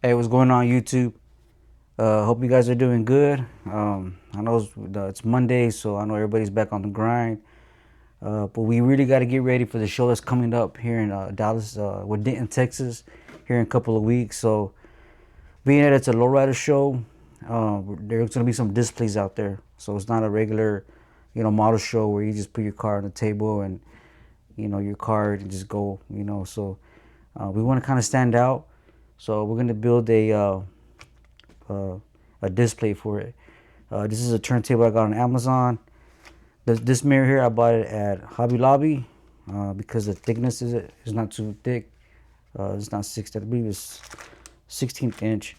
Hey, what's going on, YouTube? Hope you guys are doing good. I know it's Monday, so I know everybody's back on the grind. But we really got to get ready for the show that's coming up here in Dallas, with Denton, Texas, here in a couple of weeks. So, being that it's a lowrider show, there's going to be some displays out there. So it's not a regular, model show where you just put your car on the table and, your card and just go, So we want to kind of stand out. So we're going to build uh, a display for it. This is a turntable I got on Amazon. This mirror here I bought it at Hobby Lobby because the thickness is not too thick. It's not 6, I believe it's 16th inch.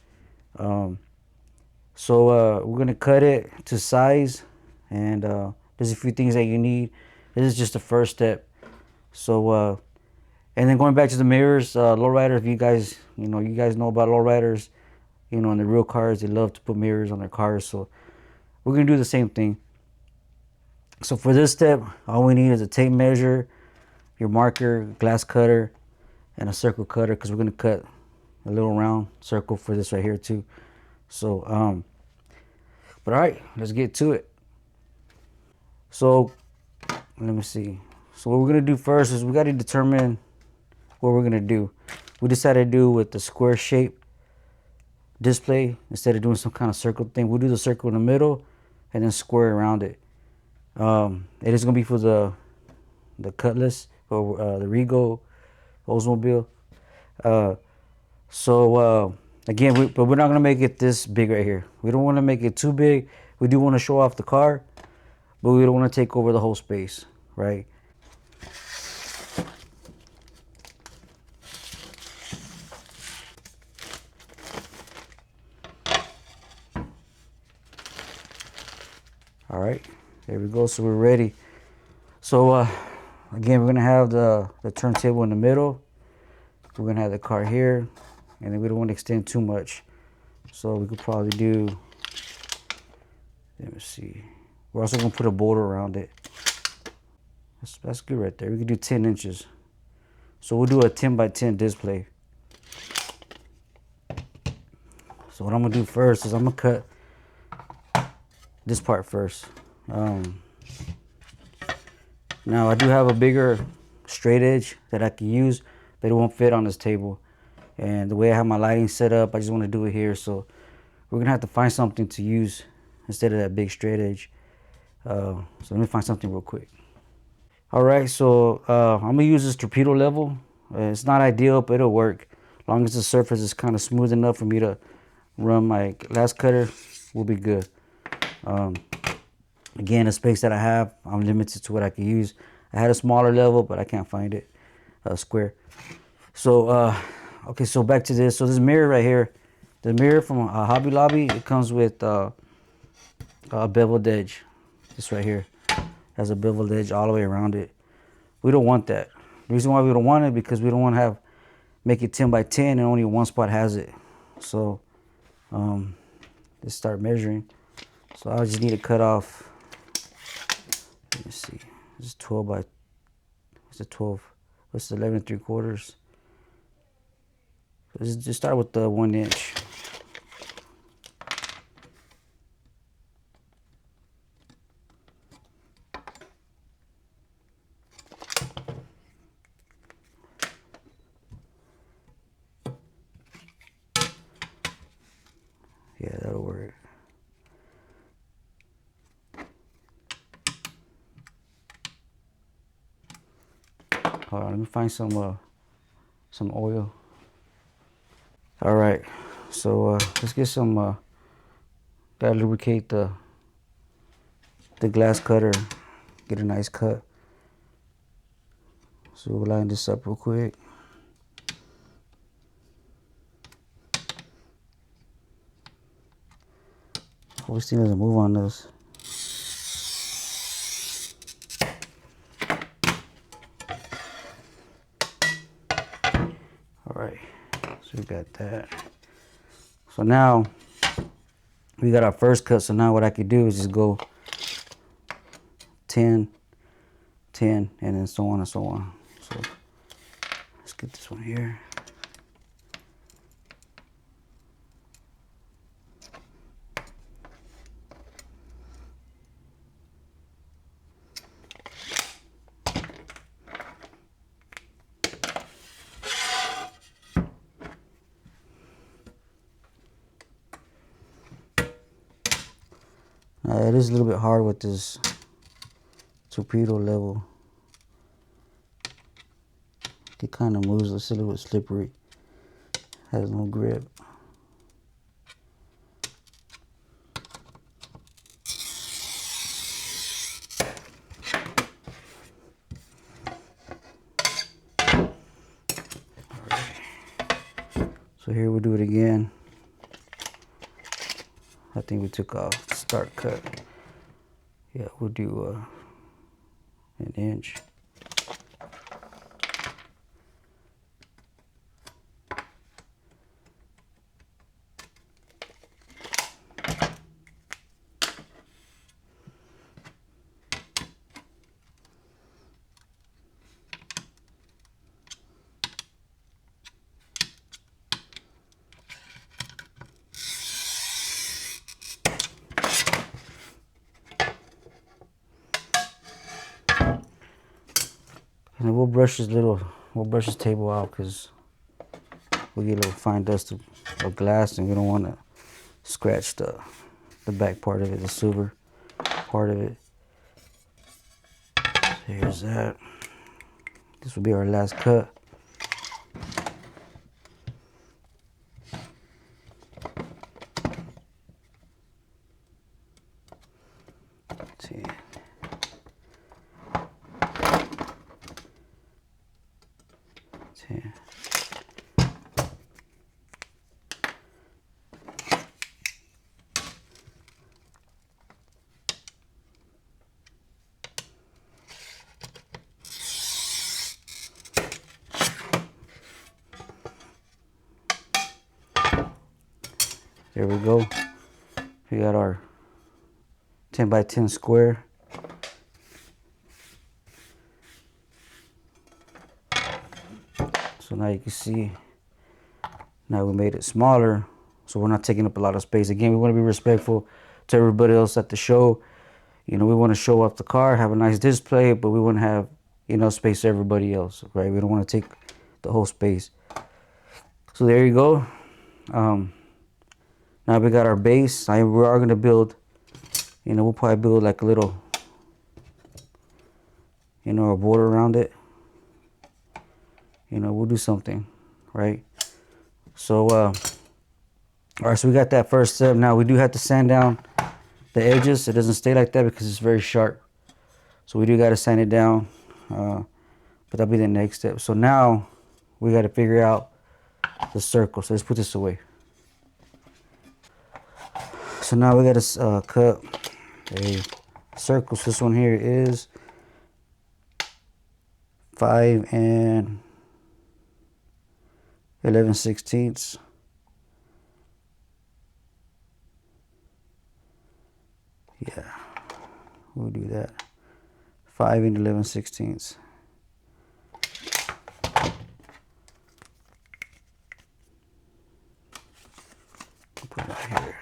So we're gonna cut it to size, and there's a few things that you need. This is just the first step. So and then going back to the mirrors, lowrider. If you guys know about lowriders, in the real cars they love to put mirrors on their cars. So we're gonna do the same thing. So for this step, all we need is a tape measure, your marker, glass cutter, and a circle cutter, because we're gonna cut a little round circle for this right here too. So but all right, let's get to it. So let me see. So what we're gonna do first is we got to determine what we're gonna do. We decided to do with the square shape display instead of doing some kind of circle thing. We'll do the circle in the middle and then square around it. It is gonna be for the Cutlass or the Regal Oldsmobile. So again, but we're not gonna make it this big right here. We don't want to make it too big. We do want to show off the car, but we don't want to take over the whole space, right? All right, there we go. So we're ready. So again, we're gonna have the turntable in the middle. We're gonna have the car here, and then we don't want to extend too much. So we could probably do, let me see. We're also gonna put a border around it. That's good right there. We could do 10 inches. So we'll do a 10 by 10 display. So what I'm gonna do first is I'm gonna cut this part first. Now I do have a bigger straight edge that I can use, but it won't fit on this table. And the way I have my lighting set up, I just want to do it here. So we're gonna have to find something to use instead of that big straight edge. So let me find something real quick. All right, so I'm gonna use this torpedo level. It's not ideal, but it'll work. As long as the surface is kind of smooth enough for me to run my glass cutter, will be good. Again, the space that I have, I'm limited to what I can use. I had a smaller level, but I can't find it square. So okay, so back to this. So this mirror right here, the mirror from Hobby Lobby, it comes with a beveled edge. This right here has a beveled edge all the way around it. We don't want that. The reason why we don't want it because we don't want to make it 10 by 10 and only one spot has it. So let's start measuring. So I just need to cut off. Let me see. This is 12 by. What's the 12? What's the 11 3/4? Let's just start with the 1 inch. Yeah, that'll work. Hold on, let me find some oil. All right, so let's get some. Gotta lubricate the glass cutter. Get a nice cut. So we'll line this up real quick. Hope this thing doesn't move on us. All right, so we got that. So now we got our first cut. So now what I could do is just go 10, 10, and then so on and so on. So let's get this one here. It is a little bit hard with this torpedo level. It kind of moves. It's a little bit slippery. Has no grip. So here we'll do it again. I think we took off the start cut. Yeah, we'll do an inch. And we'll brush this table out because we get a little fine dust of glass, and we don't want to scratch the back part of it, the silver part of it. So here's that. This will be our last cut. See. See. There we go. We got our 10 by 10 square. So now you can see, now we made it smaller, so we're not taking up a lot of space. Again, we want to be respectful to everybody else at the show. You know, we want to show off the car, have a nice display, but we want to have enough space for everybody else, right? We don't want to take the whole space. So there you go. Now we got our base. We are going to build, you know, we'll probably build like a little, you know, a border around it. You know, we'll do something, right? So, all right, so we got that first step. Now we do have to sand down the edges. It doesn't stay like that because it's very sharp. So we do got to sand it down, but that'll be the next step. So now we got to figure out the circle. So let's put this away. So now we got to cut a circle. So this one here is 5 and 11/16. Yeah, we'll do that. 5 and 11/16. Put it here.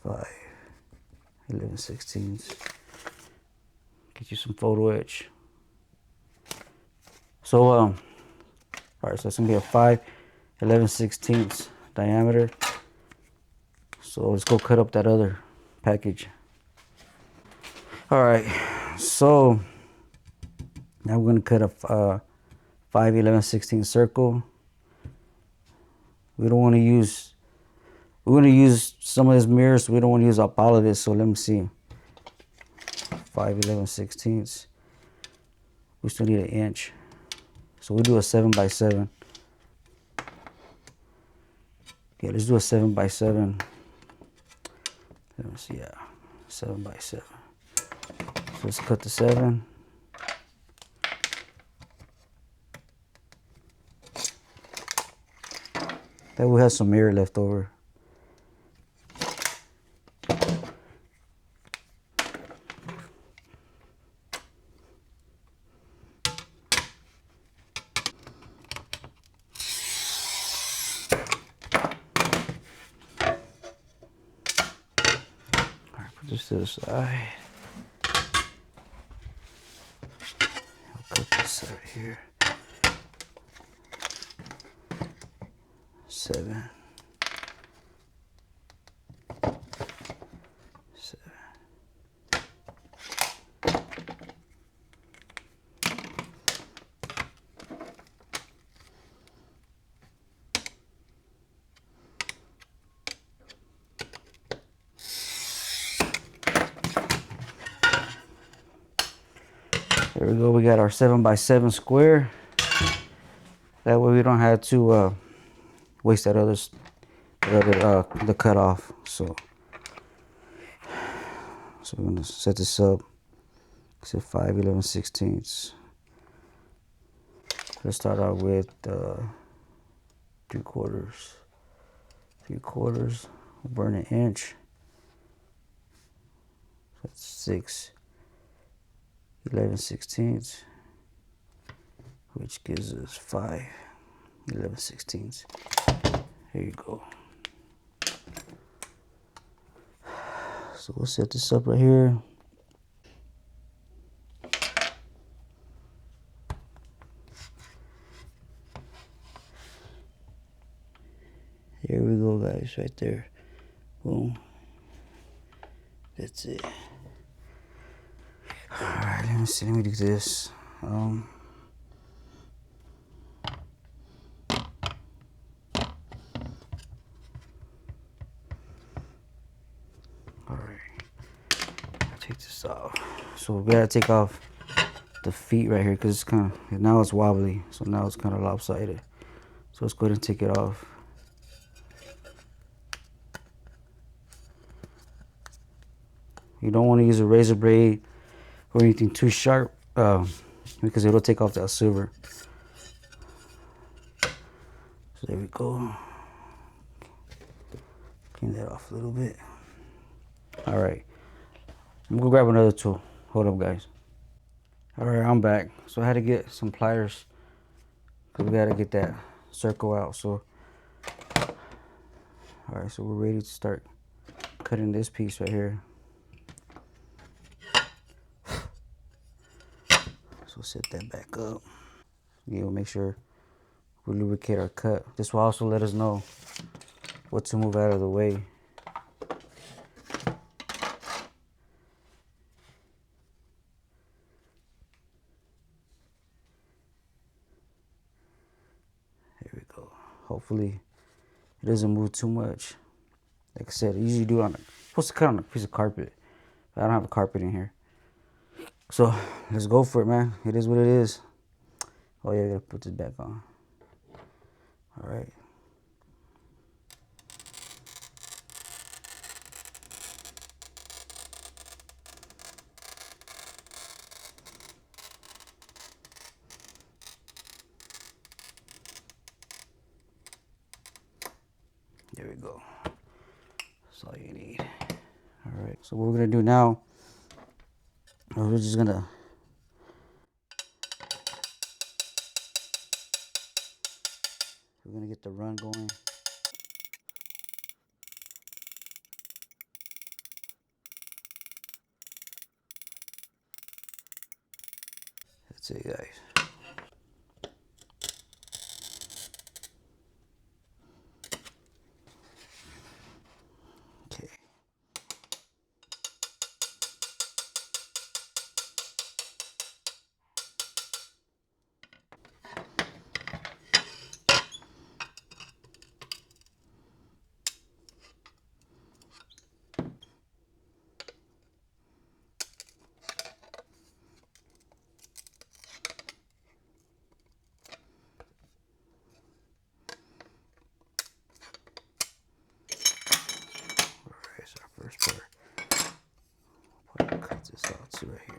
5, 11/16. Get you some photo etch. So all right, so it's gonna be a 5, 11/16 diameter. So let's go cut up that other package. All right, so now we're gonna cut a 5, 11/16 circle. We don't want to use. We're gonna use some of this mirror, so we don't want to use up all of this. So let me see. 5, 11/16. We still need an inch. So we do a 7 by 7. Yeah, let's do a 7 by 7. Let me see, yeah, 7 by 7. So let's cut the 7. That we have some mirror left over. Just to the side. I'll cut this out here. 7. There we go. We got our 7x7 square. That way we don't have to waste that other the cutoff. So we're gonna set this up. Set 5/11/16. Let's start out with 3/4. 3/4. We'll burn an inch. That's 6/11/16, which gives us 5/11/16. There you go. So we'll set this up right here. Here we go, guys, right there. Boom. That's it. Alright, let me see. Let me do this. Alright. Take this off. So we gotta take off the feet right here because it's kind of, now it's wobbly. So now it's kind of lopsided. So let's go ahead and take it off. You don't want to use a razor blade or anything too sharp because it'll take off that silver. So there we go. Clean that off a little bit. All right. I'm gonna grab another tool. Hold up, guys. All right, I'm back. So I had to get some pliers because we gotta get that circle out. So, all right, so we're ready to start cutting this piece right here. So set that back up. Yeah, we'll make sure we lubricate our cut. This will also let us know what to move out of the way. There we go. Hopefully it doesn't move too much. Like I said, I usually do it on supposed to cut on a piece of carpet. But I don't have a carpet in here. So let's go for it, man. It is what it is. Oh yeah, I gotta put this back on. All right. There we go. That's all you need. All right. So what we're gonna do now, we're just gonna get the run going. That's it, guys. Okay. Alright, so our first part. Cut this out too right here.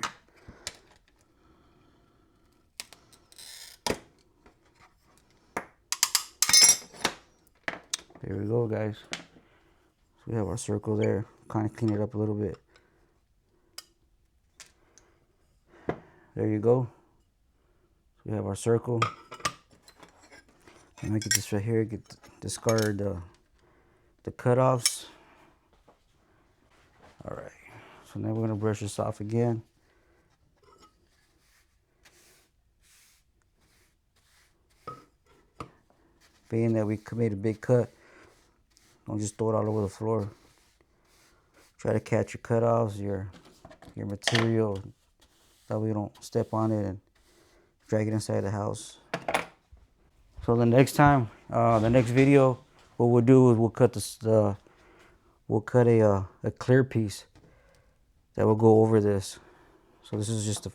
There we go, guys. So we have our circle there. Kind of clean it up a little bit. There you go. So we have our circle. Let me get this right here. Discard the cutoffs. All right. So now we're gonna brush this off again. Being that we made a big cut, don't just throw it all over the floor. Try to catch your cutoffs, your material. That way you don't step on it and drag it inside the house. So the next time, the next video, what we'll do is we'll cut a clear piece that will go over this. So this is just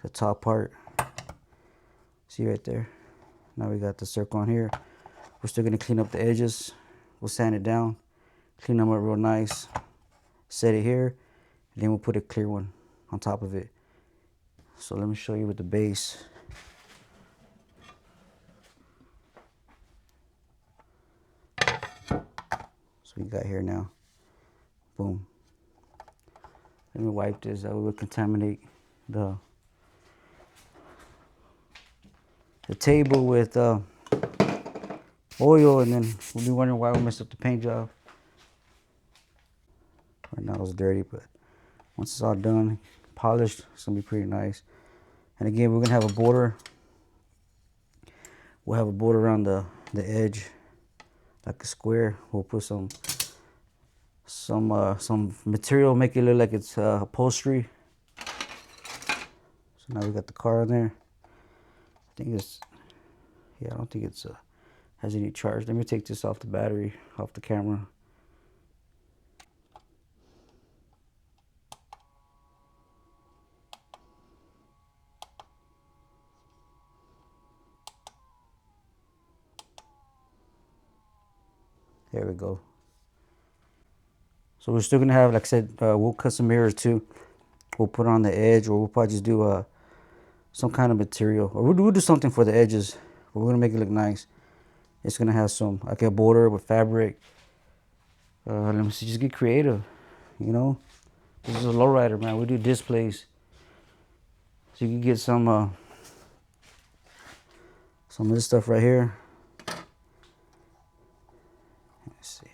the top part. See right there. Now we got the circle on here. We're still gonna clean up the edges. We'll sand it down, clean them up real nice, set it here, and then we'll put a clear one on top of it. So let me show you with the base. So we got here now. Boom. Let me wipe this. That will contaminate the table with oil, and then we'll be wondering why we messed up the paint job. Right now it's dirty, but once it's all done, polished, it's gonna be pretty nice. And again, we're gonna have a border. We'll have a border around the edge, like a square. We'll put some material, make it look like it's upholstery. So now we got the car in there. I think it's, yeah, I don't think it's has any charge. Let me take this off the battery, off the camera. There we go. So we're still gonna have, like I said, we'll cut some mirrors too. We'll put on the edge, or we'll probably just do some kind of material, or we'll do something for the edges. We're gonna make it look nice. It's gonna have some, like a border with fabric. Let me see, just get creative, you know. This is a lowrider, man. We do displays, so you can get some of this stuff right here. Let's see.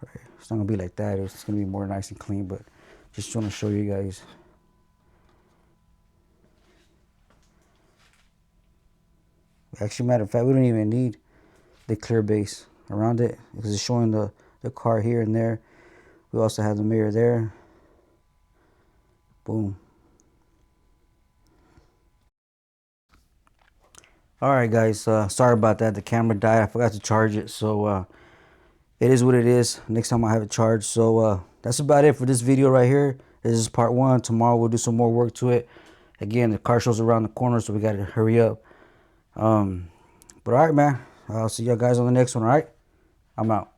Right. It's not gonna be like that. It's gonna be more nice and clean, but just trying to show you guys. Actually, matter of fact, we don't even need the clear base around it because it's showing the car here and there. We also have the mirror there. Boom. All right, guys. Sorry about that. The camera died. I forgot to charge it, so it is what it is. Next time I have it charged. So that's about it for this video right here. This is part one. Tomorrow we'll do some more work to it. Again, the car show's around the corner, so we gotta hurry up. But all right, man. I'll see you guys on the next one. All right, I'm out.